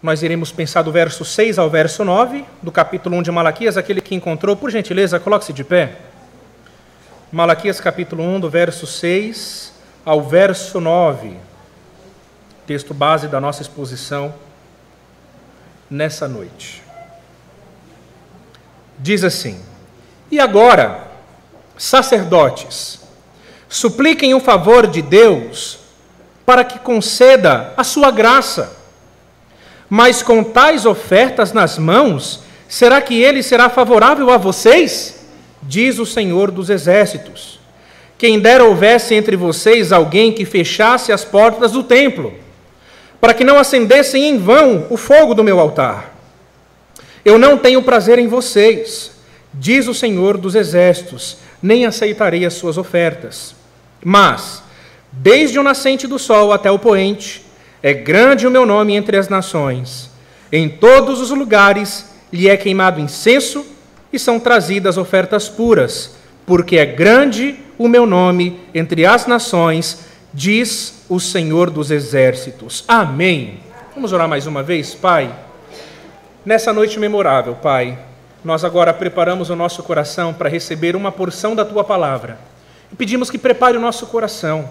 Nós iremos pensar do verso 6 ao verso 9, do capítulo 1 de Malaquias. Aquele que encontrou, por gentileza, coloque-se de pé. Malaquias capítulo 1, do verso 6 ao verso 9. Texto base da nossa exposição nessa noite. Diz assim: E agora, sacerdotes, supliquem o favor de Deus para que conceda a sua graça. Mas com tais ofertas nas mãos, será que ele será favorável a vocês? Diz o Senhor dos Exércitos. Quem dera houvesse entre vocês alguém que fechasse as portas do templo, para que não acendessem em vão o fogo do meu altar. Eu não tenho prazer em vocês, diz o Senhor dos Exércitos, nem aceitarei as suas ofertas. Mas, desde o nascente do sol até o poente, é grande o meu nome entre as nações. Em todos os lugares lhe é queimado incenso e são trazidas ofertas puras, porque é grande o meu nome entre as nações, diz o Senhor dos Exércitos. Amém. Vamos orar mais uma vez, Pai? Nessa noite memorável, Pai, nós agora preparamos o nosso coração para receber uma porção da Tua Palavra. E pedimos que prepare o nosso coração.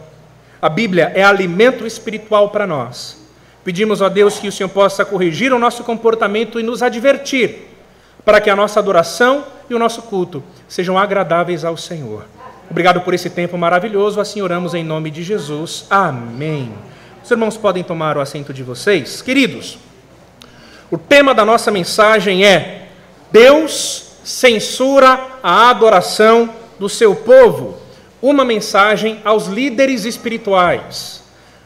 A Bíblia é alimento espiritual para nós. Pedimos a Deus que o Senhor possa corrigir o nosso comportamento e nos advertir, para que a nossa adoração e o nosso culto sejam agradáveis ao Senhor. Obrigado por esse tempo maravilhoso, assim oramos em nome de Jesus. Amém. Os irmãos podem tomar o assento de vocês. Queridos, o tema da nossa mensagem é: Deus censura a adoração do seu povo. Uma mensagem aos líderes espirituais.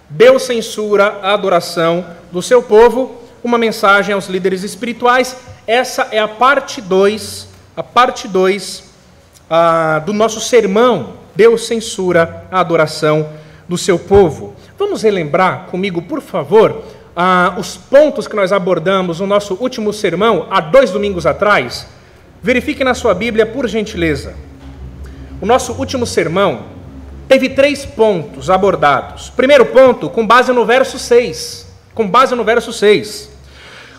Deus censura a adoração do seu povo. Uma mensagem aos líderes espirituais. Essa é a parte 2, do nosso sermão. Deus censura a adoração do seu povo. Vamos relembrar comigo, por favor, os pontos que nós abordamos no nosso último sermão, há 2 domingos atrás. Verifique na sua Bíblia, por gentileza. O nosso último sermão teve 3 pontos abordados. Primeiro ponto, com base no verso 6.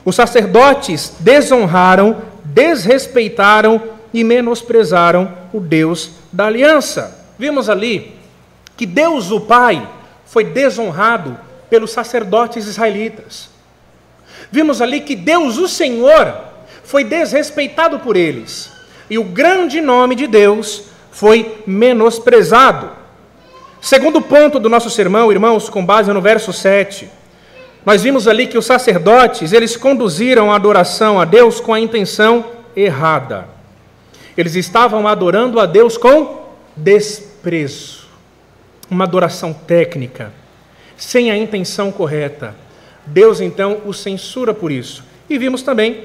Os sacerdotes desonraram, desrespeitaram e menosprezaram o Deus da aliança. Vimos ali que Deus, o Pai, foi desonrado pelos sacerdotes israelitas. Vimos ali que Deus, o Senhor, foi desrespeitado por eles. E o grande nome de Deus foi menosprezado. Segundo ponto do nosso sermão, irmãos, com base no verso 7, nós vimos ali que os sacerdotes, eles conduziram a adoração a Deus com a intenção errada. Eles estavam adorando a Deus com desprezo. Uma adoração técnica, sem a intenção correta. Deus, então, o censura por isso. E vimos também,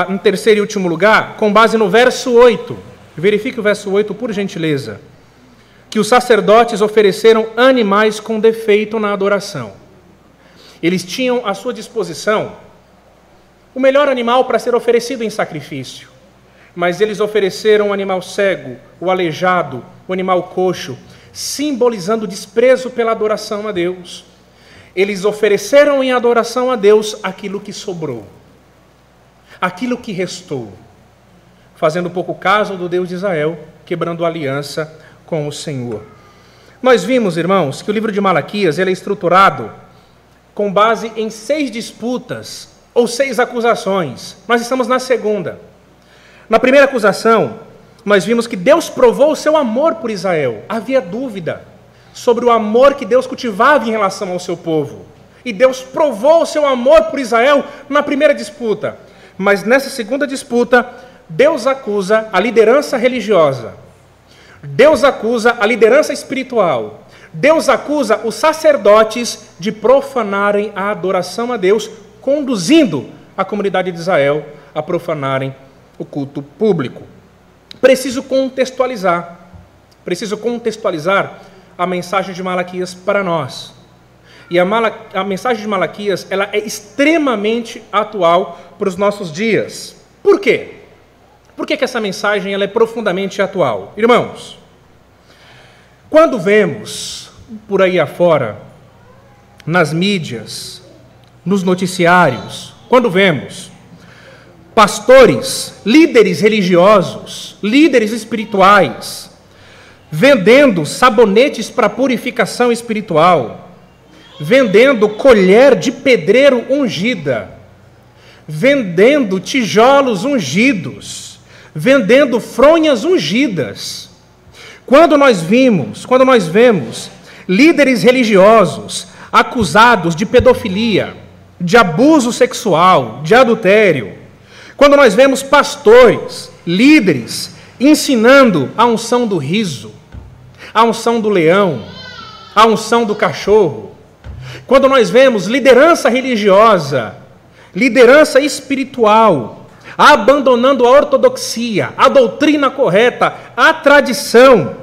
em terceiro e último lugar, com base no verso 8, verifique o verso 8, por gentileza, que os sacerdotes ofereceram animais com defeito na adoração. Eles tinham à sua disposição o melhor animal para ser oferecido em sacrifício, mas eles ofereceram o animal cego, o aleijado, o animal coxo, simbolizando desprezo pela adoração a Deus. Eles ofereceram em adoração a Deus aquilo que sobrou, aquilo que restou, fazendo pouco caso do Deus de Israel, quebrando a aliança com o Senhor. Nós vimos, irmãos, que o livro de Malaquias ele é estruturado com base em 6 disputas ou 6 acusações. Nós estamos na segunda. Na primeira acusação, nós vimos que Deus provou o seu amor por Israel. Havia dúvida sobre o amor que Deus cultivava em relação ao seu povo. E Deus provou o seu amor por Israel na primeira disputa. Mas nessa segunda disputa, Deus acusa a liderança religiosa, Deus acusa a liderança espiritual, Deus acusa os sacerdotes de profanarem a adoração a Deus, conduzindo a comunidade de Israel a profanarem o culto público. Preciso contextualizar a mensagem de Malaquias para nós. E a mensagem de Malaquias ela é extremamente atual para os nossos dias. Por quê? Por que essa mensagem ela é profundamente atual? Irmãos, quando vemos por aí afora, nas mídias, nos noticiários, quando vemos pastores, líderes religiosos, líderes espirituais, vendendo sabonetes para purificação espiritual, vendendo colher de pedreiro ungida, vendendo tijolos ungidos, vendendo fronhas ungidas. Quando nós vemos líderes religiosos acusados de pedofilia, de abuso sexual, de adultério, quando nós vemos pastores, líderes, ensinando a unção do riso, a unção do leão, a unção do cachorro, quando nós vemos liderança religiosa, liderança espiritual, abandonando a ortodoxia, a doutrina correta, a tradição,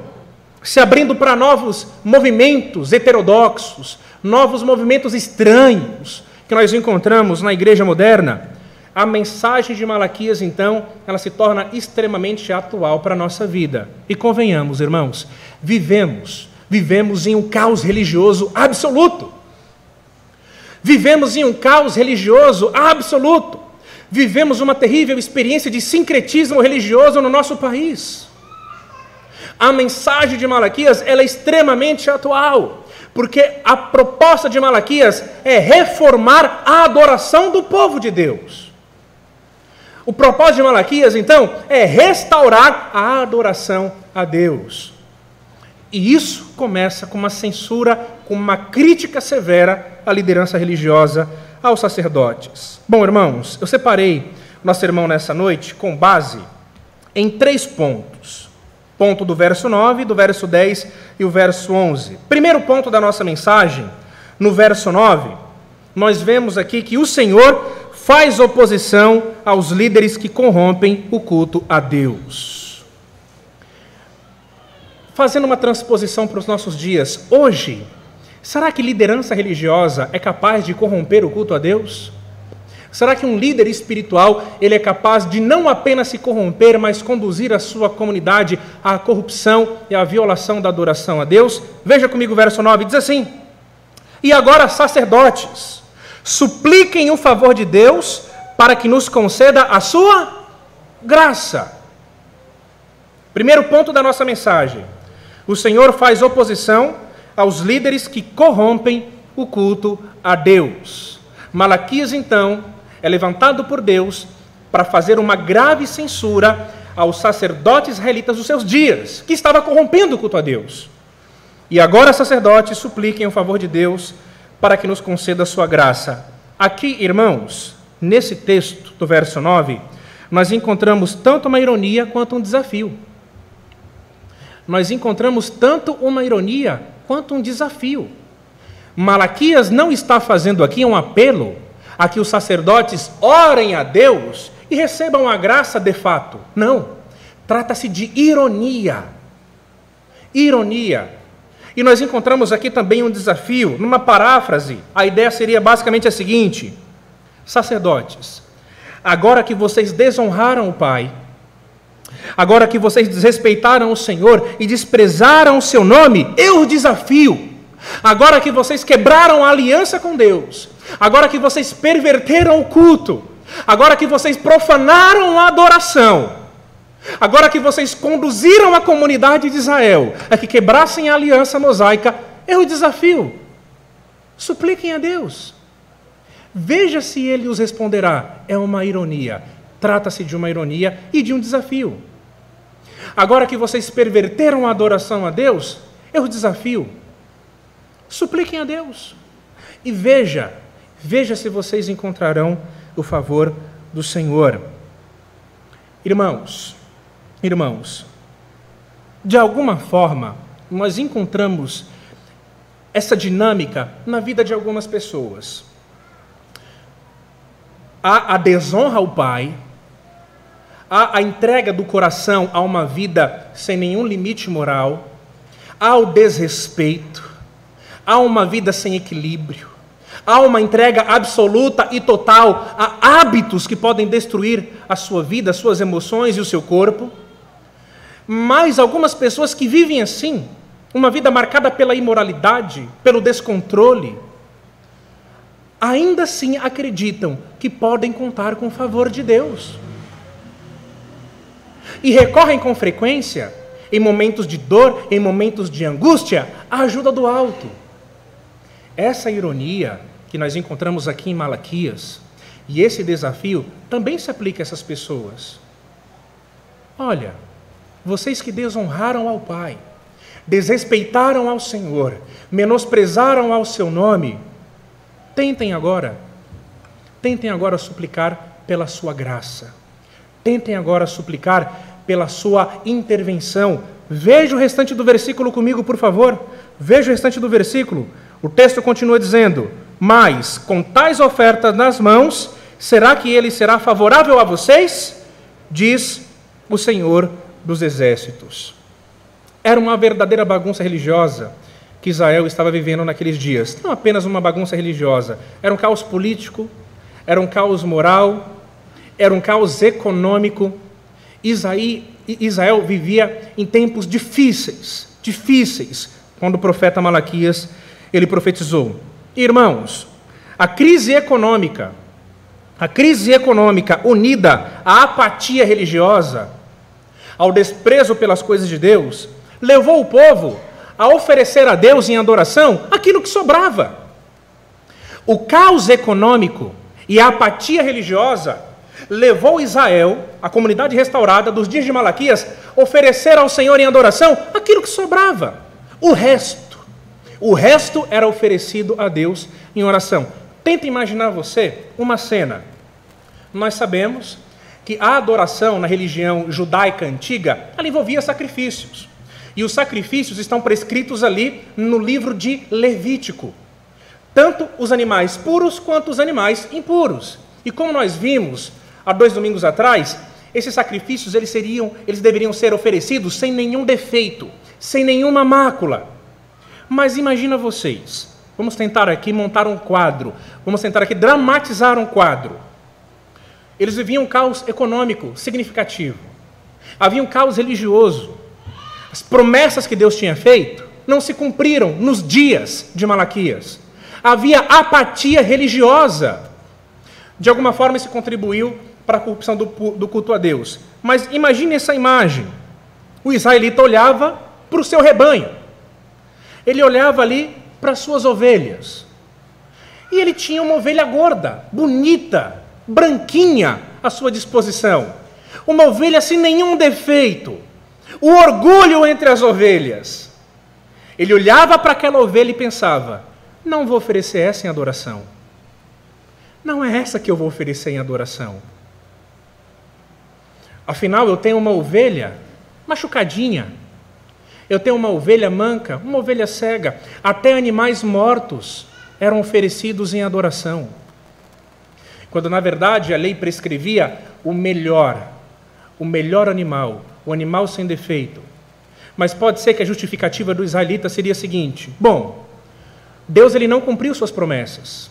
se abrindo para novos movimentos heterodoxos, novos movimentos estranhos que nós encontramos na igreja moderna, a mensagem de Malaquias, então, ela se torna extremamente atual para a nossa vida. E convenhamos, irmãos, vivemos em um caos religioso absoluto. Vivemos em um caos religioso absoluto. Vivemos uma terrível experiência de sincretismo religioso no nosso país. A mensagem de Malaquias, ela é extremamente atual, porque a proposta de Malaquias é reformar a adoração do povo de Deus. O propósito de Malaquias, então, é restaurar a adoração a Deus. E isso começa com uma censura, com uma crítica severa à liderança religiosa, aos sacerdotes. Bom, irmãos, eu separei nosso sermão nessa noite com base em 3 pontos. Ponto do verso 9, do verso 10 e o verso 11. Primeiro ponto da nossa mensagem, no verso 9, nós vemos aqui que o Senhor faz oposição aos líderes que corrompem o culto a Deus. Fazendo uma transposição para os nossos dias, hoje, será que liderança religiosa é capaz de corromper o culto a Deus? Será que um líder espiritual ele é capaz de não apenas se corromper, mas conduzir a sua comunidade à corrupção e à violação da adoração a Deus? Veja comigo o verso 9, diz assim: E agora, sacerdotes, supliquem o favor de Deus para que nos conceda a sua graça. Primeiro ponto da nossa mensagem: o Senhor faz oposição aos líderes que corrompem o culto a Deus. Malaquias, então, é levantado por Deus para fazer uma grave censura aos sacerdotes israelitas dos seus dias, que estava corrompendo o culto a Deus. E agora, sacerdotes, supliquem o favor de Deus para que nos conceda a sua graça. Aqui, irmãos, nesse texto do verso 9, nós encontramos tanto uma ironia quanto um desafio. Nós encontramos tanto uma ironia quanto um desafio. Malaquias não está fazendo aqui um apelo a que os sacerdotes orem a Deus e recebam a graça de fato. Não. Trata-se de ironia. Ironia. E nós encontramos aqui também um desafio. Numa paráfrase, a ideia seria basicamente a seguinte: sacerdotes, agora que vocês desonraram o Pai, agora que vocês desrespeitaram o Senhor e desprezaram o seu nome, eu os desafio. Agora que vocês quebraram a aliança com Deus, agora que vocês perverteram o culto, agora que vocês profanaram a adoração, agora que vocês conduziram a comunidade de Israel a que quebrassem a aliança mosaica, eu os desafio. Supliquem a Deus. Veja se ele os responderá. É uma ironia. Trata-se de uma ironia e de um desafio. Agora que vocês perverteram a adoração a Deus, eu os desafio. Supliquem a Deus. E veja se vocês encontrarão o favor do Senhor. Irmãos, de alguma forma, nós encontramos essa dinâmica na vida de algumas pessoas. Há a desonra ao Pai, há a entrega do coração a uma vida sem nenhum limite moral, há o desrespeito, há uma vida sem equilíbrio, há uma entrega absoluta e total a hábitos que podem destruir a sua vida, as suas emoções e o seu corpo. Mas algumas pessoas que vivem assim, uma vida marcada pela imoralidade, pelo descontrole, ainda assim acreditam que podem contar com o favor de Deus. E recorrem com frequência, em momentos de dor, em momentos de angústia, à ajuda do alto. Essa ironia que nós encontramos aqui em Malaquias, e esse desafio também se aplica a essas pessoas. Olha, vocês que desonraram ao Pai, desrespeitaram ao Senhor, menosprezaram ao seu nome, tentem agora suplicar pela sua graça. Tentem agora suplicar pela sua intervenção. Veja o restante do versículo comigo, por favor. Veja o restante do versículo. O texto continua dizendo: mas, com tais ofertas nas mãos, será que ele será favorável a vocês? Diz o Senhor dos Exércitos. Era uma verdadeira bagunça religiosa que Israel estava vivendo naqueles dias. Não apenas uma bagunça religiosa. Era um caos político, era um caos moral, era um caos econômico. Israel vivia em tempos difíceis, quando o profeta Malaquias ele profetizou. Irmãos, a crise econômica unida à apatia religiosa, ao desprezo pelas coisas de Deus, levou o povo a oferecer a Deus em adoração aquilo que sobrava. O caos econômico e a apatia religiosa levou Israel, a comunidade restaurada dos dias de Malaquias, a oferecer ao Senhor em adoração aquilo que sobrava. O resto era oferecido a Deus em oração. Tenta imaginar você uma cena. Nós sabemos que a adoração na religião judaica antiga, ela envolvia sacrifícios. E os sacrifícios estão prescritos ali no livro de Levítico. Tanto os animais puros quanto os animais impuros. E como nós vimos há 2 domingos atrás, esses sacrifícios eles deveriam ser oferecidos sem nenhum defeito, sem nenhuma mácula. Mas imagina vocês, vamos tentar aqui montar um quadro, vamos tentar aqui dramatizar um quadro. Eles viviam um caos econômico significativo. Havia um caos religioso. As promessas que Deus tinha feito não se cumpriram nos dias de Malaquias. Havia apatia religiosa. De alguma forma isso contribuiu para a corrupção do culto a Deus. Mas imagine essa imagem. O israelita olhava para o seu rebanho. Ele olhava ali para as suas ovelhas. E ele tinha uma ovelha gorda, bonita, branquinha à sua disposição. Uma ovelha sem nenhum defeito. O orgulho entre as ovelhas. Ele olhava para aquela ovelha e pensava: não vou oferecer essa em adoração. Não é essa que eu vou oferecer em adoração. Afinal, eu tenho uma ovelha machucadinha. Eu tenho uma ovelha manca, uma ovelha cega. Até animais mortos eram oferecidos em adoração. Quando, na verdade, a lei prescrevia o melhor animal, o animal sem defeito. Mas pode ser que a justificativa do israelita seria a seguinte: bom, Deus ele não cumpriu suas promessas.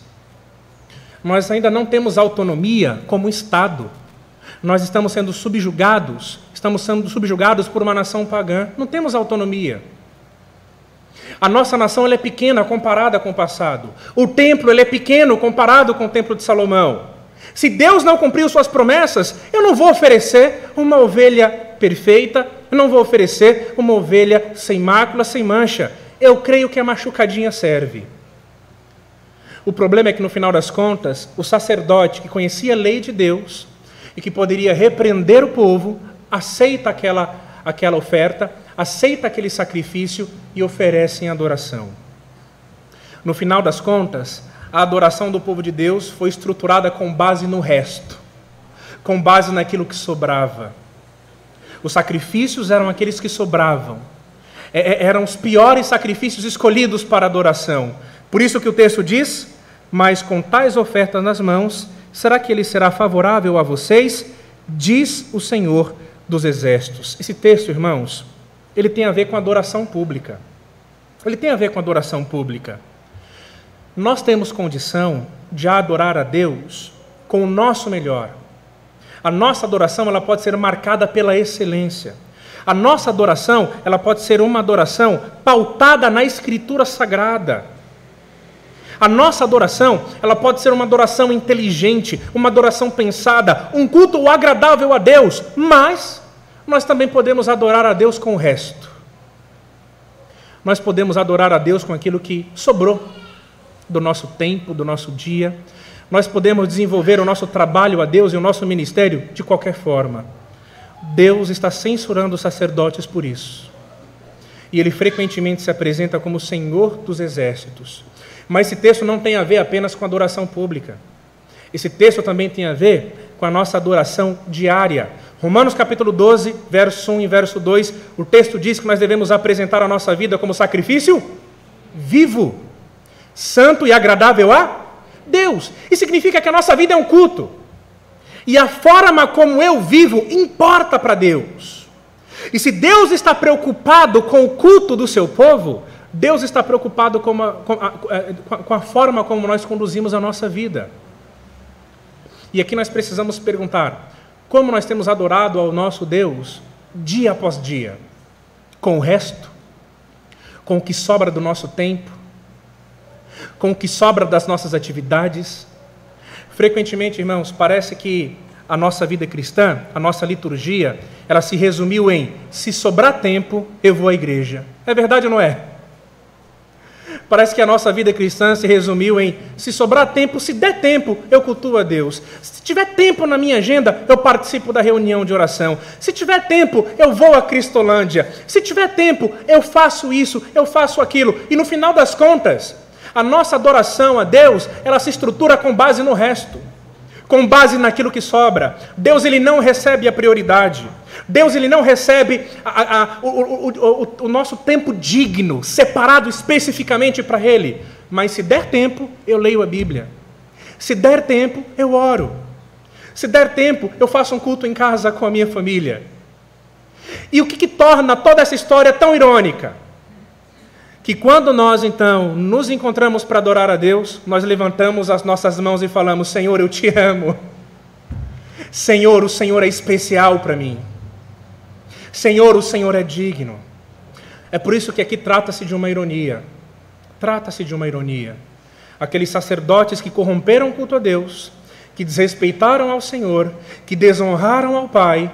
Nós ainda não temos autonomia como Estado. Nós estamos sendo subjugados por uma nação pagã. Não temos autonomia. A nossa nação ela é pequena comparada com o passado. O templo ele é pequeno comparado com o templo de Salomão. Se Deus não cumpriu suas promessas, eu não vou oferecer uma ovelha perfeita, eu não vou oferecer uma ovelha sem mácula, sem mancha. Eu creio que a machucadinha serve. O problema é que, no final das contas, o sacerdote que conhecia a lei de Deus e que poderia repreender o povo, aceita aquela oferta, aceita aquele sacrifício e oferece em adoração. No final das contas, a adoração do povo de Deus foi estruturada com base no resto, com base naquilo que sobrava. Os sacrifícios eram aqueles que sobravam. Eram os piores sacrifícios escolhidos para adoração. Por isso que o texto diz: mas com tais ofertas nas mãos, será que ele será favorável a vocês? Diz o Senhor dos Exércitos. Esse texto, irmãos, ele tem a ver com adoração pública. Ele tem a ver com adoração pública. Nós temos condição de adorar a Deus com o nosso melhor. A nossa adoração ela pode ser marcada pela excelência. A nossa adoração ela pode ser uma adoração pautada na Escritura Sagrada. A nossa adoração, ela pode ser uma adoração inteligente, uma adoração pensada, um culto agradável a Deus, mas nós também podemos adorar a Deus com o resto. Nós podemos adorar a Deus com aquilo que sobrou do nosso tempo, do nosso dia. Nós podemos desenvolver o nosso trabalho a Deus e o nosso ministério de qualquer forma. Deus está censurando os sacerdotes por isso. E Ele frequentemente se apresenta como Senhor dos Exércitos. Mas esse texto não tem a ver apenas com a adoração pública. Esse texto também tem a ver com a nossa adoração diária. Romanos capítulo 12, verso 1 e verso 2, o texto diz que nós devemos apresentar a nossa vida como sacrifício vivo, santo e agradável a Deus. Isso significa que a nossa vida é um culto. E a forma como eu vivo importa para Deus. E se Deus está preocupado com o culto do seu povo, Deus está preocupado com a forma como nós conduzimos a nossa vida. E aqui nós precisamos perguntar, como nós temos adorado ao nosso Deus dia após dia? Com o resto? Com o que sobra do nosso tempo? Com o que sobra das nossas atividades? Frequentemente, irmãos, parece que a nossa vida cristã, a nossa liturgia, ela se resumiu em: se sobrar tempo, eu vou à igreja. É verdade ou não é? Parece que a nossa vida cristã se resumiu em: se sobrar tempo, se der tempo, eu cultuo a Deus. Se tiver tempo na minha agenda, eu participo da reunião de oração. Se tiver tempo, eu vou à Cristolândia. Se tiver tempo, eu faço isso, eu faço aquilo. E no final das contas, a nossa adoração a Deus, ela se estrutura com base no resto, com base naquilo que sobra. Deus, ele não recebe a prioridade. Deus, ele não recebe o nosso tempo digno, separado especificamente para Ele. Mas se der tempo, eu leio a Bíblia. Se der tempo, eu oro. Se der tempo, eu faço um culto em casa com a minha família. E o que torna toda essa história tão irônica? Que quando nós, então, nos encontramos para adorar a Deus, nós levantamos as nossas mãos e falamos: Senhor, eu te amo. Senhor, o Senhor é especial para mim. Senhor, o Senhor é digno. É por isso que aqui trata-se de uma ironia. Trata-se de uma ironia. Aqueles sacerdotes que corromperam o culto a Deus, que desrespeitaram ao Senhor, que desonraram ao Pai,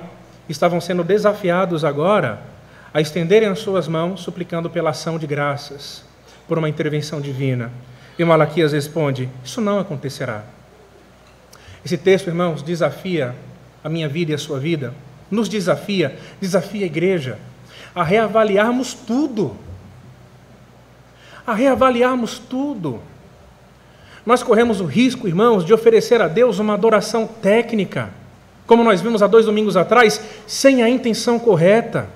estavam sendo desafiados agora a estenderem as suas mãos, suplicando pela ação de graças, por uma intervenção divina. E Malaquias responde: isso não acontecerá. Esse texto, irmãos, desafia a minha vida e a sua vida, nos desafia a igreja a reavaliarmos tudo. A reavaliarmos tudo. Nós corremos o risco, irmãos, de oferecer a Deus uma adoração técnica, como nós vimos há 2 domingos atrás, sem a intenção correta.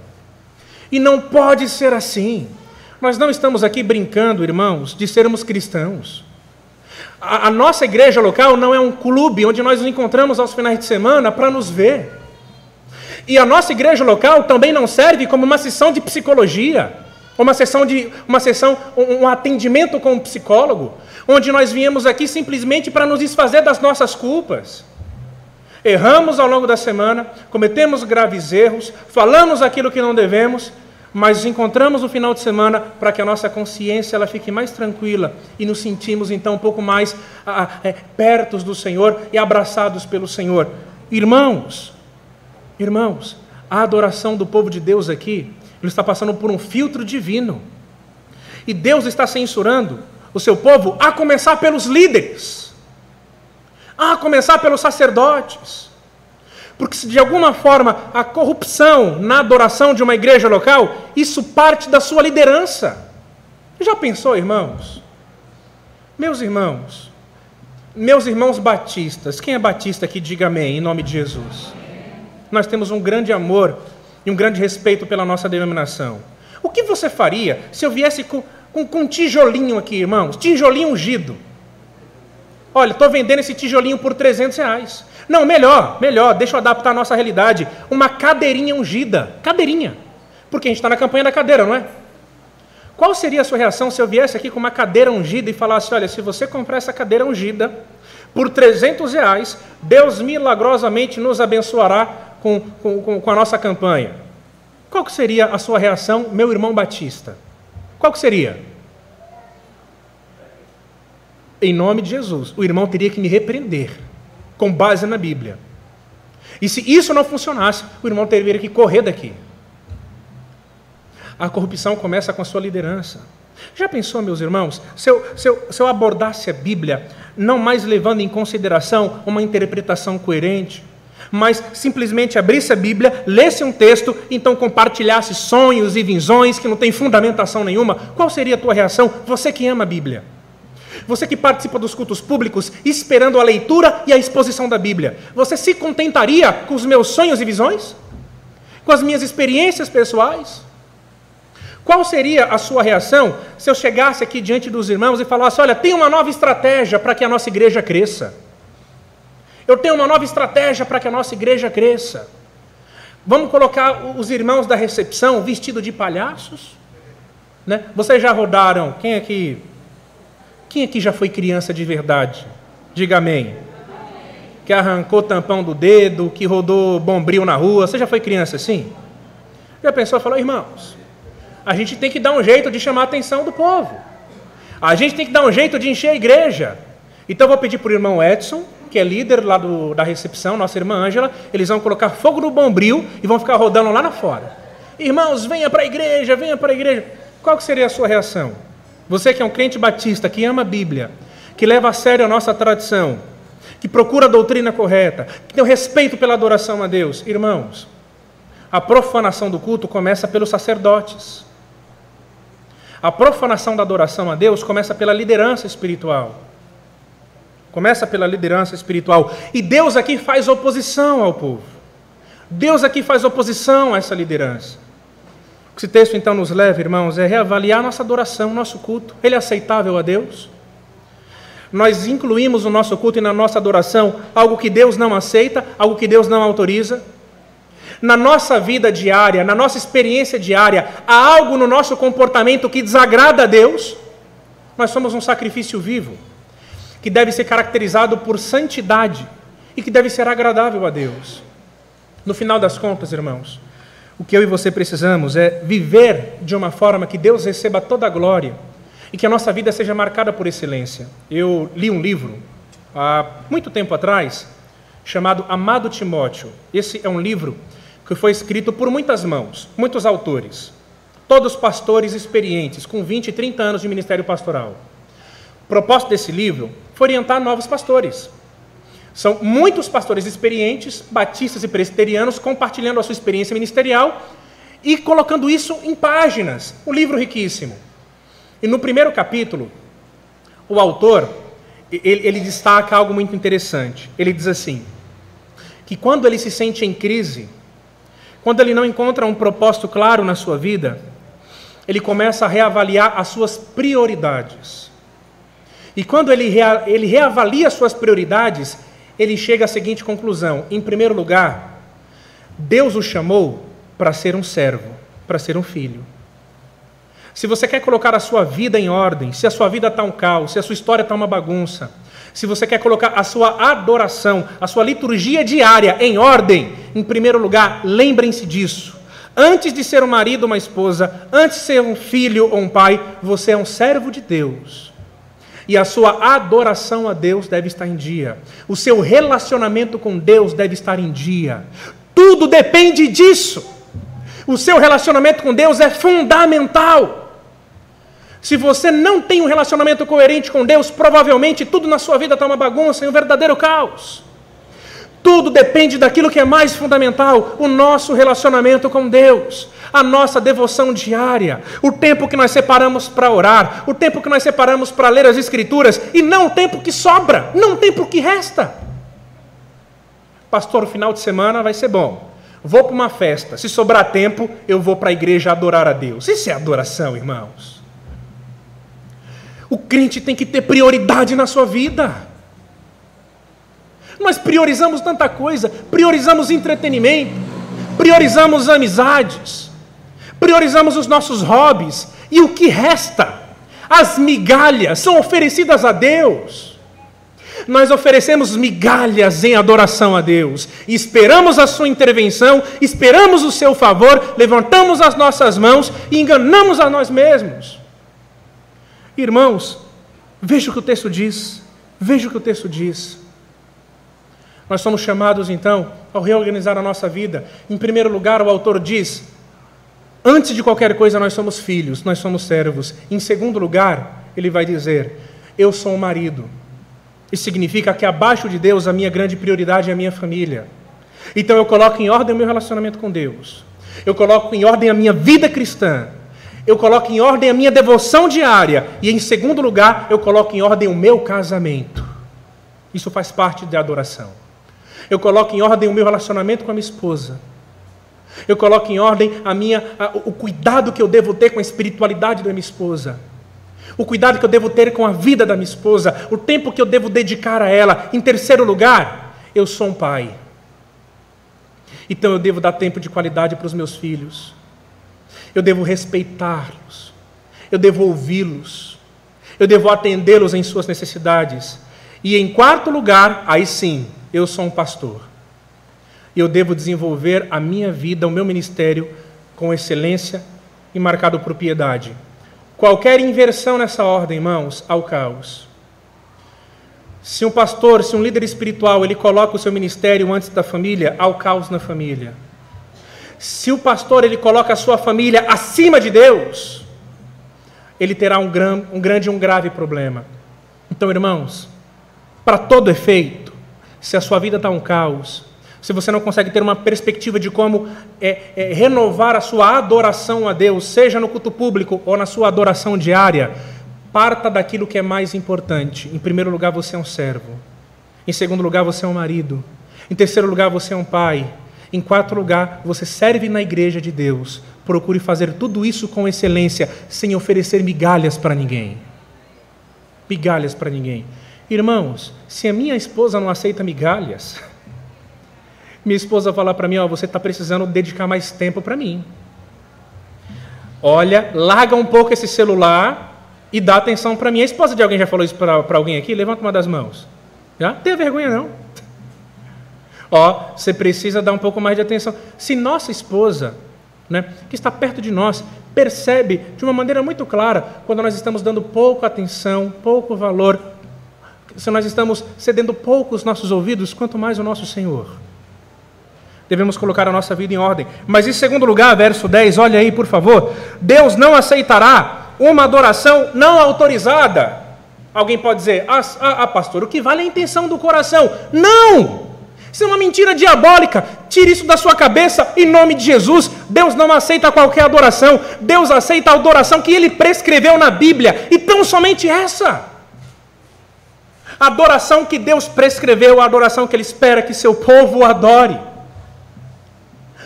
E não pode ser assim. Nós não estamos aqui brincando, irmãos, de sermos cristãos. A nossa igreja local não é um clube onde nós nos encontramos aos finais de semana para nos ver. E a nossa igreja local também não serve como uma sessão de psicologia, um atendimento com um psicólogo, onde nós viemos aqui simplesmente para nos desfazer das nossas culpas. Erramos ao longo da semana, cometemos graves erros, falamos aquilo que não devemos, mas nos encontramos no final de semana para que a nossa consciência ela fique mais tranquila e nos sentimos então um pouco mais perto do Senhor e abraçados pelo Senhor. Irmãos, a adoração do povo de Deus aqui, ele está passando por um filtro divino. E Deus está censurando o seu povo, a começar pelos líderes, a começar pelos sacerdotes. Porque se de alguma forma a corrupção na adoração de uma igreja local, isso parte da sua liderança. Já pensou, irmãos? Meus irmãos batistas, quem é batista aqui, diga amém, em nome de Jesus. Nós temos um grande amor e um grande respeito pela nossa denominação. O que você faria se eu viesse com um tijolinho aqui, irmãos? Tijolinho ungido. Olha, estou vendendo esse tijolinho por R$300. Não, melhor, deixa eu adaptar a nossa realidade. Uma cadeirinha ungida. Cadeirinha. Porque a gente está na campanha da cadeira, não é? Qual seria a sua reação se eu viesse aqui com uma cadeira ungida e falasse: olha, se você comprar essa cadeira ungida por R$300, Deus milagrosamente nos abençoará com a nossa campanha? Qual que seria a sua reação, meu irmão batista? Qual que seria? em nome de Jesus, o irmão teria que me repreender, com base na Bíblia. E se isso não funcionasse, o irmão teria que correr daqui. A corrupção começa com a sua liderança. Já pensou, meus irmãos, se eu abordasse a Bíblia, não mais levando em consideração uma interpretação coerente, mas simplesmente abrisse a Bíblia, lesse um texto, então compartilhasse sonhos e visões que não têm fundamentação nenhuma, qual seria a tua reação? Você que ama a Bíblia. Você que participa dos cultos públicos, esperando a leitura e a exposição da Bíblia, você se contentaria com os meus sonhos e visões? Com as minhas experiências pessoais? Qual seria a sua reação se eu chegasse aqui diante dos irmãos e falasse, olha, tem uma nova estratégia para que a nossa igreja cresça. Eu tenho uma nova estratégia para que a nossa igreja cresça. Vamos colocar os irmãos da recepção vestidos de palhaços? Né? Vocês já rodaram? Quem aqui já foi criança de verdade? Diga amém. Que arrancou tampão do dedo, que rodou bombril na rua. Você já foi criança assim? Já pensou e falou, irmãos, a gente tem que dar um jeito de chamar a atenção do povo. A gente tem que dar um jeito de encher a igreja. Então eu vou pedir para o irmão Edson, que é líder lá da recepção, nossa irmã Ângela, eles vão colocar fogo no bombril e vão ficar rodando lá na fora. Irmãos, venha para a igreja, venha para a igreja. Qual que seria a sua reação? Você que é um crente batista, que ama a Bíblia, que leva a sério a nossa tradição, que procura a doutrina correta, que tem o respeito pela adoração a Deus. Irmãos, a profanação do culto começa pelos sacerdotes. A profanação da adoração a Deus começa pela liderança espiritual. Começa pela liderança espiritual. E Deus aqui faz oposição ao povo. Deus aqui faz oposição a essa liderança. O que esse texto então nos leva, irmãos, é reavaliar nossa adoração, nosso culto. Ele é aceitável a Deus? Nós incluímos no nosso culto e na nossa adoração algo que Deus não aceita, algo que Deus não autoriza? Na nossa vida diária, na nossa experiência diária, há algo no nosso comportamento que desagrada a Deus? Nós somos um sacrifício vivo, que deve ser caracterizado por santidade e que deve ser agradável a Deus. No final das contas, irmãos, o que eu e você precisamos é viver de uma forma que Deus receba toda a glória e que a nossa vida seja marcada por excelência. Eu li um livro, há muito tempo atrás, chamado Amado Timóteo. Esse é um livro que foi escrito por muitas mãos, muitos autores, todos pastores experientes, com 20 e 30 anos de ministério pastoral. O propósito desse livro foi orientar novos pastores. São muitos pastores experientes, batistas e presbiterianos, compartilhando a sua experiência ministerial e colocando isso em páginas. Um livro riquíssimo. E no primeiro capítulo, o autor, ele destaca algo muito interessante. Ele diz assim, que quando ele se sente em crise, quando ele não encontra um propósito claro na sua vida, ele começa a reavaliar as suas prioridades. E quando ele reavalia as suas prioridades, ele chega à seguinte conclusão. Em primeiro lugar, Deus o chamou para ser um servo, para ser um filho. Se você quer colocar a sua vida em ordem, se a sua vida está um caos, se a sua história está uma bagunça, se você quer colocar a sua adoração, a sua liturgia diária em ordem, em primeiro lugar, lembrem-se disso. Antes de ser um marido ou uma esposa, antes de ser um filho ou um pai, você é um servo de Deus. E a sua adoração a Deus deve estar em dia. O seu relacionamento com Deus deve estar em dia. Tudo depende disso. O seu relacionamento com Deus é fundamental. Se você não tem um relacionamento coerente com Deus, provavelmente tudo na sua vida está uma bagunça e um verdadeiro caos. Tudo depende daquilo que é mais fundamental, o nosso relacionamento com Deus, a nossa devoção diária, o tempo que nós separamos para orar, o tempo que nós separamos para ler as Escrituras, e não o tempo que sobra, não o tempo que resta. Pastor, o final de semana vai ser bom. Vou para uma festa, se sobrar tempo, eu vou para a igreja adorar a Deus. Isso é adoração, irmãos. O crente tem que ter prioridade na sua vida. Nós priorizamos tanta coisa, priorizamos entretenimento, priorizamos amizades, priorizamos os nossos hobbies, e o que resta? As migalhas são oferecidas a Deus. Nós oferecemos migalhas em adoração a Deus, e esperamos a sua intervenção, esperamos o seu favor, levantamos as nossas mãos e enganamos a nós mesmos. Irmãos, Veja o que o texto diz. Veja o que o texto diz. Nós somos chamados, então, ao reorganizar a nossa vida. Em primeiro lugar, o autor diz, antes de qualquer coisa, nós somos filhos, nós somos servos. Em segundo lugar, ele vai dizer, eu sou um marido. Isso significa que abaixo de Deus, a minha grande prioridade é a minha família. Então eu coloco em ordem o meu relacionamento com Deus. Eu coloco em ordem a minha vida cristã. Eu coloco em ordem a minha devoção diária. E em segundo lugar, eu coloco em ordem o meu casamento. Isso faz parte da adoração. Eu coloco em ordem o meu relacionamento com a minha esposa. Eu coloco em ordem o cuidado que eu devo ter com a espiritualidade da minha esposa. O cuidado que eu devo ter com a vida da minha esposa. O tempo que eu devo dedicar a ela. Em terceiro lugar, eu sou um pai. Então eu devo dar tempo de qualidade para os meus filhos. Eu devo respeitá-los. Eu devo ouvi-los. Eu devo atendê-los em suas necessidades. E em quarto lugar, aí sim, eu sou um pastor. E eu devo desenvolver a minha vida, o meu ministério, com excelência e marcado por piedade. Qualquer inversão nessa ordem, irmãos, ao caos. Se um pastor, se um líder espiritual, ele coloca o seu ministério antes da família, há o caos na família. Se o pastor, ele coloca a sua família acima de Deus, ele terá um grande e um grave problema. Então, irmãos, para todo efeito, se a sua vida está um caos, se você não consegue ter uma perspectiva de como renovar a sua adoração a Deus, seja no culto público ou na sua adoração diária, parta daquilo que é mais importante. Em primeiro lugar, você é um servo. Em segundo lugar, você é um marido. Em terceiro lugar, você é um pai. Em quarto lugar, você serve na igreja de Deus. Procure fazer tudo isso com excelência, sem oferecer migalhas para ninguém. Migalhas para ninguém. Irmãos, se a minha esposa não aceita migalhas, minha esposa fala para mim, você está precisando dedicar mais tempo para mim. Olha, larga um pouco esse celular e dá atenção para mim. A esposa de alguém já falou isso para alguém aqui? Levanta uma das mãos. Já? Não tenha vergonha não. Você precisa dar um pouco mais de atenção. Se nossa esposa, que está perto de nós, percebe de uma maneira muito clara quando nós estamos dando pouca atenção, pouco valor, se nós estamos cedendo pouco os nossos ouvidos, quanto mais o nosso Senhor. Devemos colocar a nossa vida em ordem. Mas em segundo lugar, verso 10, olha aí por favor, Deus não aceitará uma adoração não autorizada. Alguém pode dizer, pastor, o que vale é a intenção do coração. Não! Isso é uma mentira diabólica. Tire isso da sua cabeça em nome de Jesus. Deus não aceita qualquer adoração. Deus aceita a adoração que Ele prescreveu na Bíblia. E tão somente essa. A adoração que Deus prescreveu, a adoração que Ele espera que seu povo adore.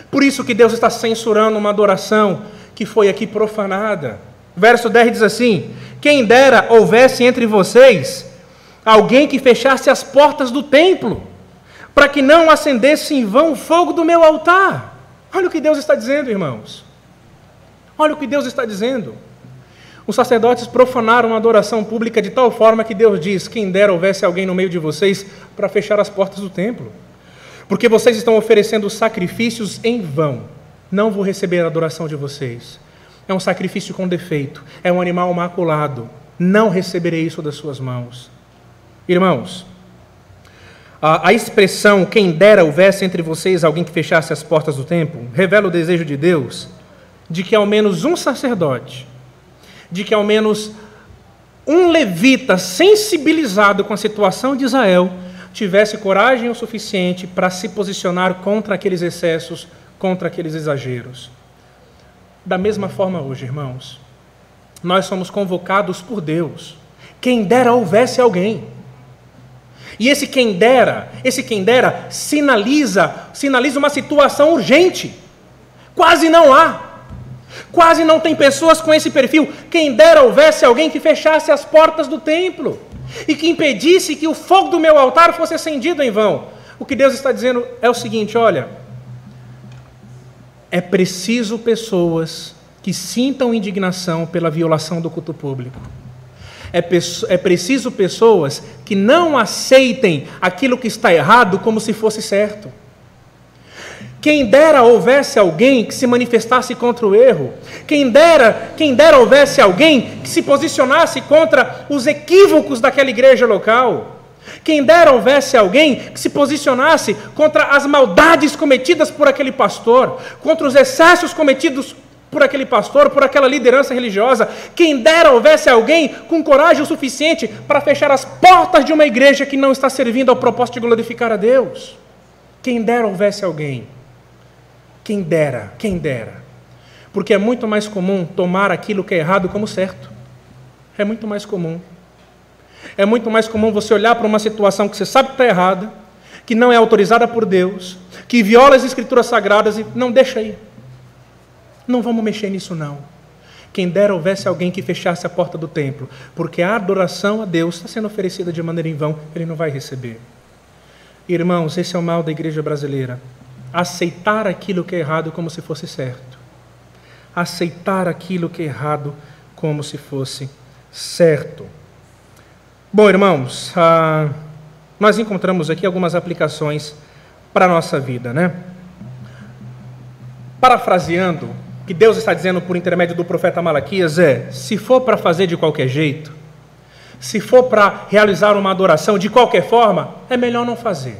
Por isso que Deus está censurando uma adoração que foi aqui profanada. Verso 10 diz assim, quem dera houvesse entre vocês alguém que fechasse as portas do templo, para que não acendesse em vão o fogo do meu altar. Olha o que Deus está dizendo, irmãos. Olha o que Deus está dizendo. Os sacerdotes profanaram a adoração pública de tal forma que Deus diz, quem dera houvesse alguém no meio de vocês para fechar as portas do templo. Porque vocês estão oferecendo sacrifícios em vão. Não vou receber a adoração de vocês. É um sacrifício com defeito. É um animal maculado. Não receberei isso das suas mãos. Irmãos, a expressão, quem dera houvesse entre vocês alguém que fechasse as portas do templo, revela o desejo de Deus de que ao menos um sacerdote, de que ao menos um levita sensibilizado com a situação de Israel tivesse coragem o suficiente para se posicionar contra aqueles excessos, contra aqueles exageros. Da mesma forma hoje, irmãos, nós somos convocados por Deus. Quem dera houvesse alguém. E esse quem dera sinaliza uma situação urgente. Quase não há. Quase não tem pessoas com esse perfil. Quem dera houvesse alguém que fechasse as portas do templo e que impedisse que o fogo do meu altar fosse acendido em vão. O que Deus está dizendo é o seguinte, olha, é preciso pessoas que sintam indignação pela violação do culto público. É preciso pessoas que não aceitem aquilo que está errado como se fosse certo. Quem dera houvesse alguém que se manifestasse contra o erro. Quem dera houvesse alguém que se posicionasse contra os equívocos daquela igreja local. Quem dera houvesse alguém que se posicionasse contra as maldades cometidas por aquele pastor, contra os excessos cometidos por aquele pastor, por aquela liderança religiosa. Quem dera houvesse alguém com coragem o suficiente para fechar as portas de uma igreja que não está servindo ao propósito de glorificar a Deus. Quem dera houvesse alguém. Quem dera. Porque é muito mais comum tomar aquilo que é errado como certo. É muito mais comum. É muito mais comum você olhar para uma situação que você sabe que está errada, que não é autorizada por Deus, que viola as Escrituras Sagradas e não deixa aí. Não vamos mexer nisso não. Quem dera houvesse alguém que fechasse a porta do templo, porque a adoração a Deus está sendo oferecida de maneira em vão, ele não vai receber. Irmãos, esse é o mal da igreja brasileira. Aceitar aquilo que é errado como se fosse certo. Aceitar aquilo que é errado como se fosse certo. Bom, irmãos, nós encontramos aqui algumas aplicações para a nossa vida, né? Parafraseando, o que Deus está dizendo por intermédio do profeta Malaquias se for para fazer de qualquer jeito, se for para realizar uma adoração de qualquer forma, é melhor não fazer.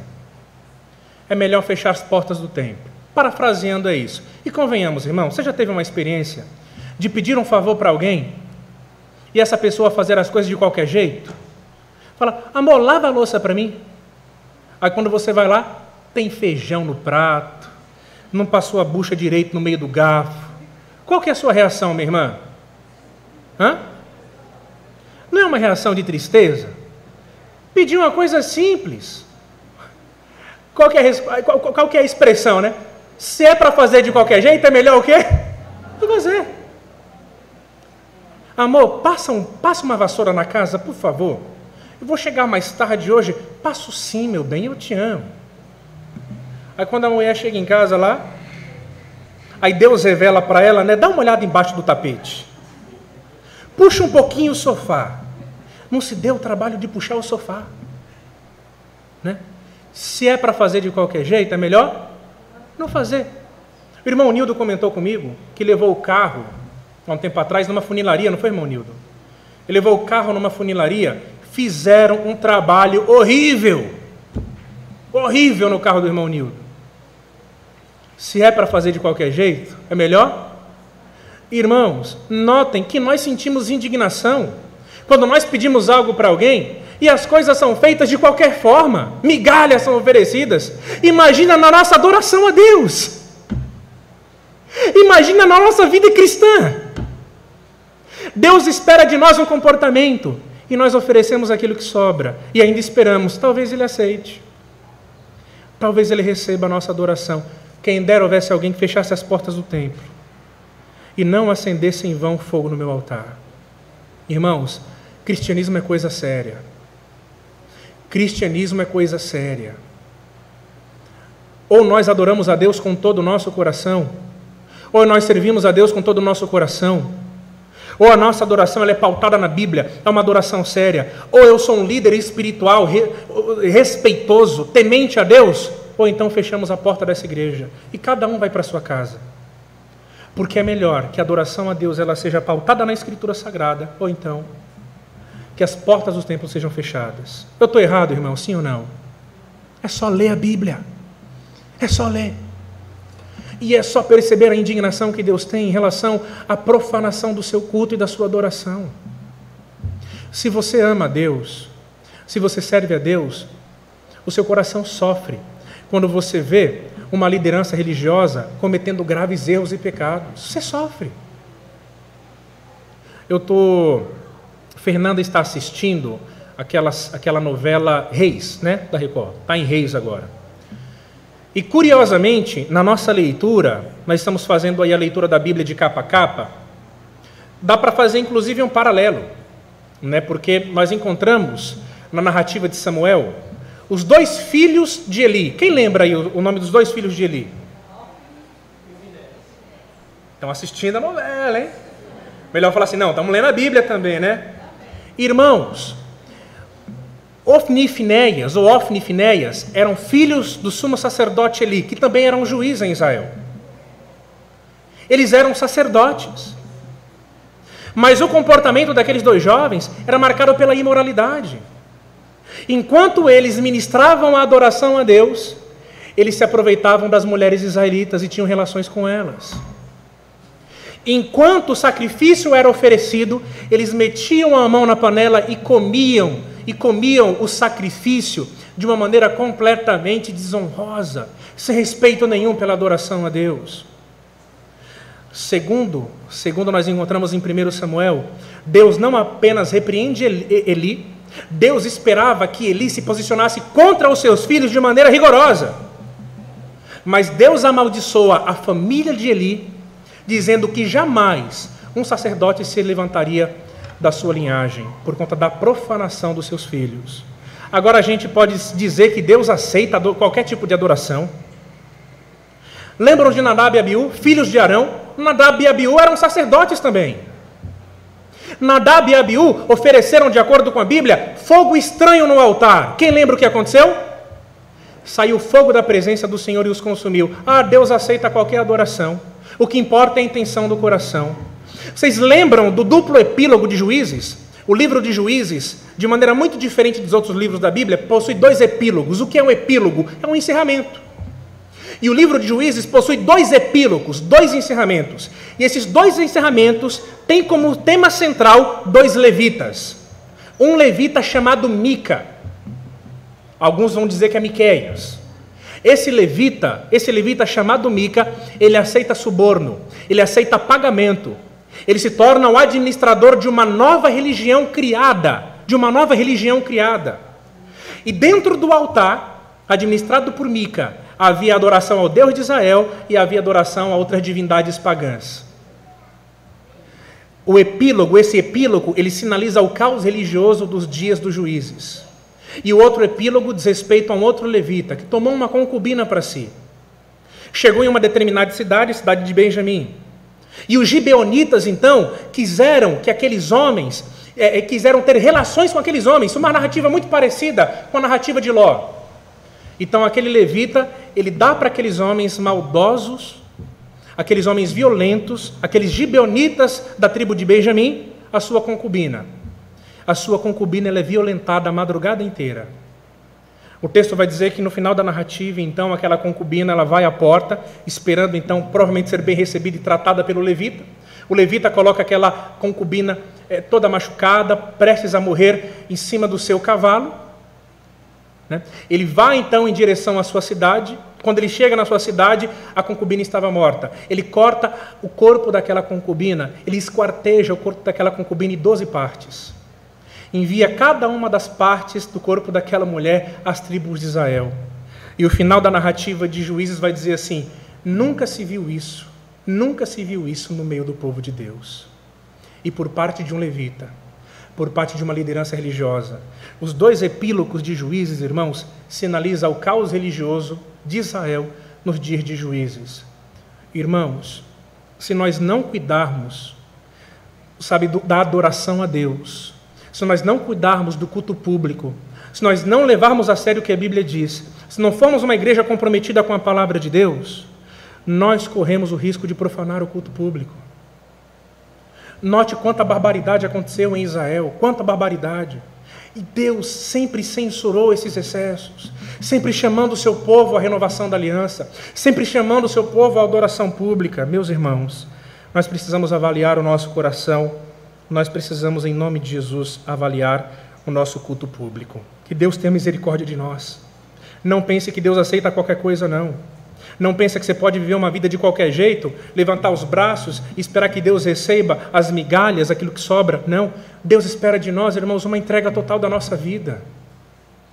É melhor fechar as portas do templo. Parafraseando é isso. E convenhamos, irmão, você já teve uma experiência de pedir um favor para alguém e essa pessoa fazer as coisas de qualquer jeito? Fala, amor, lava a louça para mim. Aí quando você vai lá, tem feijão no prato, não passou a bucha direito no meio do garfo. Qual que é a sua reação, minha irmã? Não é uma reação de tristeza? Pedir uma coisa simples. Qual que é a expressão, né? Se é para fazer de qualquer jeito, é melhor o quê? Não fazer. Amor, passa uma vassoura na casa, por favor. Eu vou chegar mais tarde hoje. Passo sim, meu bem, eu te amo. Aí quando a mulher chega em casa lá, aí Deus revela para ela, né? Dá uma olhada embaixo do tapete. Puxa um pouquinho o sofá. Não se deu o trabalho de puxar o sofá. Né? Se é para fazer de qualquer jeito, é melhor não fazer. O irmão Nildo comentou comigo que levou o carro, há um tempo atrás, numa funilaria, não foi, irmão Nildo? Ele levou o carro numa funilaria, fizeram um trabalho horrível. Horrível no carro do irmão Nildo. Se é para fazer de qualquer jeito, é melhor? Irmãos, notem que nós sentimos indignação quando nós pedimos algo para alguém e as coisas são feitas de qualquer forma, migalhas são oferecidas. Imagina na nossa adoração a Deus. Imagina na nossa vida cristã. Deus espera de nós um comportamento e nós oferecemos aquilo que sobra e ainda esperamos, talvez Ele aceite. Talvez Ele receba a nossa adoração. Quem dera houvesse alguém que fechasse as portas do templo e não acendesse em vão fogo no meu altar. Irmãos, cristianismo é coisa séria. Cristianismo é coisa séria. Ou nós adoramos a Deus com todo o nosso coração, ou nós servimos a Deus com todo o nosso coração, ou a nossa adoração ela é pautada na Bíblia, é uma adoração séria, ou eu sou um líder espiritual respeitoso, temente a Deus, ou então fechamos a porta dessa igreja e cada um vai para a sua casa. Porque é melhor que a adoração a Deus ela seja pautada na Escritura Sagrada, ou então que as portas dos templos sejam fechadas. Eu estou errado, irmão? Sim ou não? É só ler a Bíblia. É só ler. E é só perceber a indignação que Deus tem em relação à profanação do seu culto e da sua adoração. Se você ama a Deus, se você serve a Deus, o seu coração sofre quando você vê uma liderança religiosa cometendo graves erros e pecados. Você sofre. Fernanda está assistindo aquela novela Reis, né, da Record. Está em Reis agora. E, curiosamente, na nossa leitura, nós estamos fazendo aí a leitura da Bíblia de capa a capa, dá para fazer, inclusive, um paralelo, né, porque nós encontramos, na narrativa de Samuel, os 2 filhos de Eli. Quem lembra aí o nome dos 2 filhos de Eli? Estão assistindo a novela, hein? Melhor falar assim, não, estamos lendo a Bíblia também, né? Irmãos, Ofni e Finéias eram filhos do sumo sacerdote Eli, que também era um juiz em Israel. Eles eram sacerdotes. Mas o comportamento daqueles dois jovens era marcado pela imoralidade. Enquanto eles ministravam a adoração a Deus, eles se aproveitavam das mulheres israelitas e tinham relações com elas. Enquanto o sacrifício era oferecido, eles metiam a mão na panela e comiam o sacrifício de uma maneira completamente desonrosa, sem respeito nenhum pela adoração a Deus. Segundo nós encontramos em 1 Samuel, Deus não apenas repreende Eli, Deus esperava que Eli se posicionasse contra os seus filhos de maneira rigorosa. Mas Deus amaldiçoa a família de Eli, dizendo que jamais um sacerdote se levantaria da sua linhagem, por conta da profanação dos seus filhos. Agora a gente pode dizer que Deus aceita qualquer tipo de adoração. Lembram de Nadab e Abiú, filhos de Arão? Nadab e Abiú eram sacerdotes também. Nadab e Abiú ofereceram, de acordo com a Bíblia, fogo estranho no altar. Quem lembra o que aconteceu? Saiu fogo da presença do Senhor e os consumiu. Deus aceita qualquer adoração. O que importa é a intenção do coração. Vocês lembram do duplo epílogo de Juízes? O livro de Juízes, de maneira muito diferente dos outros livros da Bíblia, possui 2 epílogos. O que é um epílogo? É um encerramento. E o livro de Juízes possui 2 epílogos, 2 encerramentos. E esses 2 encerramentos têm como tema central 2 levitas. Um levita chamado Mica. Alguns vão dizer que é Miqueias. Esse levita chamado Mica, ele aceita suborno, ele aceita pagamento. Ele se torna o administrador de uma nova religião criada. E dentro do altar, administrado por Mica, havia adoração ao Deus de Israel e havia adoração a outras divindades pagãs. Esse epílogo, ele sinaliza o caos religioso dos dias dos juízes. E o outro epílogo diz respeito a um outro levita, que tomou uma concubina para si. Chegou em uma determinada cidade, cidade de Benjamim. E os gibeonitas, então, quiseram ter relações com aqueles homens, uma narrativa muito parecida com a narrativa de Ló. Então, aquele levita, ele dá para aqueles homens maldosos, aqueles homens violentos, aqueles gibeonitas da tribo de Benjamim, a sua concubina. A sua concubina ela é violentada a madrugada inteira. O texto vai dizer que no final da narrativa, então, aquela concubina ela vai à porta, esperando, então, provavelmente ser bem recebida e tratada pelo levita. O levita coloca aquela concubina toda machucada, prestes a morrer, em cima do seu cavalo. Ele vai, então, em direção à sua cidade. Quando ele chega na sua cidade, a concubina estava morta. Ele corta o corpo daquela concubina, ele esquarteja o corpo daquela concubina em 12 partes. Envia cada uma das partes do corpo daquela mulher às tribos de Israel. E o final da narrativa de Juízes vai dizer assim: nunca se viu isso no meio do povo de Deus. E por parte de um levita, por parte de uma liderança religiosa. Os 2 epílogos de Juízes, irmãos, sinalizam o caos religioso de Israel nos dias de Juízes. Irmãos, se nós não cuidarmos, da adoração a Deus, se nós não cuidarmos do culto público, se nós não levarmos a sério o que a Bíblia diz, se não formos uma igreja comprometida com a palavra de Deus, nós corremos o risco de profanar o culto público. Note quanta barbaridade aconteceu em Israel, quanta barbaridade. E Deus sempre censurou esses excessos, sempre chamando o seu povo à renovação da aliança, sempre chamando o seu povo à adoração pública. Meus irmãos, nós precisamos avaliar o nosso coração. Nós precisamos, em nome de Jesus, avaliar o nosso culto público. Que Deus tenha misericórdia de nós. Não pense que Deus aceita qualquer coisa, não. Não pense que você pode viver uma vida de qualquer jeito, levantar os braços e esperar que Deus receba as migalhas, aquilo que sobra. Não. Deus espera de nós, irmãos, uma entrega total da nossa vida.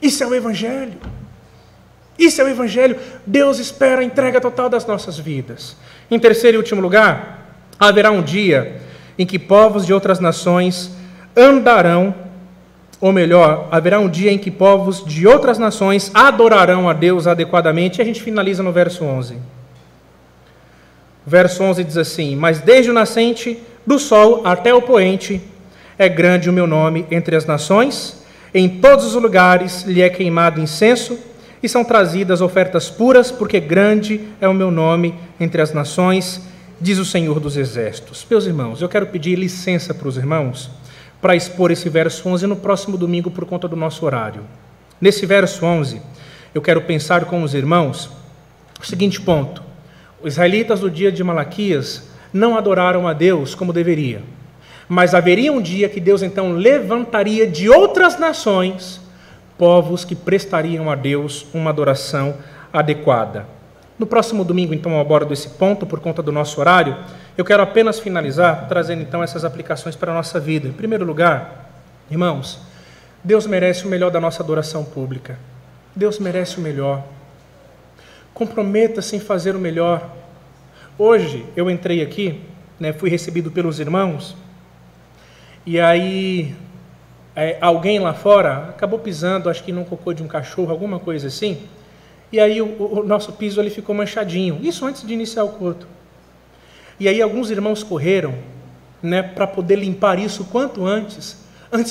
Isso é o Evangelho. Isso é o Evangelho. Deus espera a entrega total das nossas vidas. Em terceiro e último lugar, haverá um dia em que povos de outras nações andarão, ou melhor, haverá um dia em que povos de outras nações adorarão a Deus adequadamente. E a gente finaliza no verso 11. O verso 11 diz assim: mas desde o nascente do sol até o poente é grande o meu nome entre as nações, Em todos os lugares lhe é queimado incenso e são trazidas ofertas puras, porque grande é o meu nome entre as nações, diz o Senhor dos Exércitos. Meus irmãos, eu quero pedir licença para os irmãos para expor esse verso 11 no próximo domingo por conta do nosso horário. Nesse verso 11, eu quero pensar com os irmãos o seguinte ponto: os israelitas do dia de Malaquias não adoraram a Deus como deveria, mas haveria um dia que Deus então levantaria de outras nações povos que prestariam a Deus uma adoração adequada. No próximo domingo, então, eu abordo esse ponto por conta do nosso horário. Eu quero apenas finalizar trazendo então essas aplicações para a nossa vida. Em primeiro lugar, irmãos, Deus merece o melhor da nossa adoração pública. Deus merece o melhor. Comprometa-se em fazer o melhor. Hoje eu entrei aqui, fui recebido pelos irmãos, e aí alguém lá fora acabou pisando, acho que num cocô de um cachorro, alguma coisa assim, e aí o nosso piso ali ficou manchadinho, isso antes de iniciar o culto. E aí alguns irmãos correram, para poder limpar isso quanto antes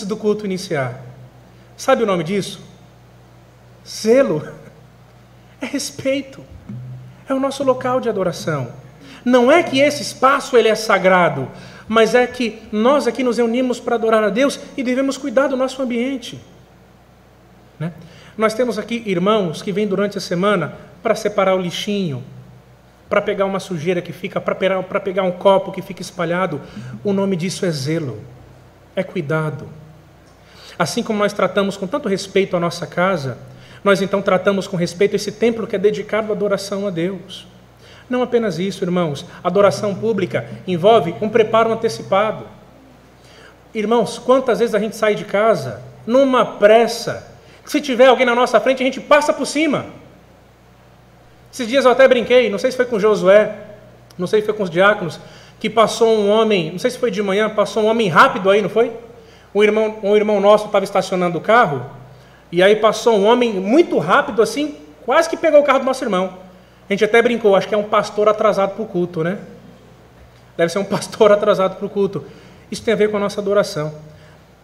do culto iniciar. Sabe o nome disso? Zelo. É respeito. É o nosso local de adoração. Não é que esse espaço ele é sagrado, mas é que nós aqui nos reunimos para adorar a Deus e devemos cuidar do nosso ambiente. Nós temos aqui irmãos que vêm durante a semana para separar o lixinho, para pegar uma sujeira que fica, para pegar um copo que fica espalhado. O nome disso é zelo, é cuidado. Assim como nós tratamos com tanto respeito a nossa casa, nós então tratamos com respeito esse templo que é dedicado à adoração a Deus. Não apenas isso, irmãos, a adoração pública envolve um preparo antecipado. Irmãos, quantas vezes a gente sai de casa numa pressa, se tiver alguém na nossa frente, a gente passa por cima. Esses dias eu até brinquei, não sei se foi com Josué, não sei se foi com os diáconos, que passou um homem, não sei se foi de manhã, passou um homem rápido aí, não foi? Um irmão nosso estava estacionando o carro, e aí passou um homem muito rápido assim, quase que pegou o carro do nosso irmão. A gente até brincou, acho que é um pastor atrasado para o culto, né? Deve ser um pastor atrasado para o culto. Isso tem a ver com a nossa adoração.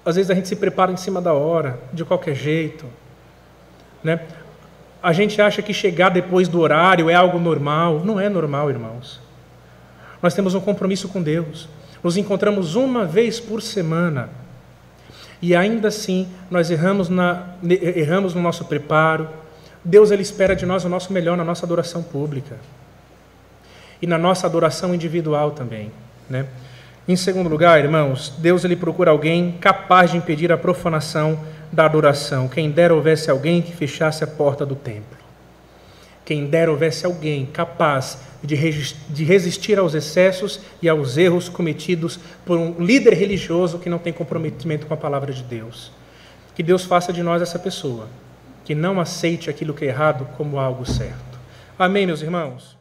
Às vezes a gente se prepara em cima da hora, de qualquer jeito, A gente acha que chegar depois do horário é algo normal. Não é normal, irmãos. Nós temos um compromisso com Deus. Nos encontramos uma vez por semana. E ainda assim, nós erramos no nosso preparo. Deus ele espera de nós o nosso melhor na nossa adoração pública. E na nossa adoração individual também. Em segundo lugar, irmãos, Deus ele procura alguém capaz de impedir a profanação da adoração. Quem dera houvesse alguém que fechasse a porta do templo. Quem dera houvesse alguém capaz de resistir aos excessos e aos erros cometidos por um líder religioso que não tem comprometimento com a palavra de Deus. Que Deus faça de nós essa pessoa, que não aceite aquilo que é errado como algo certo. Amém, meus irmãos?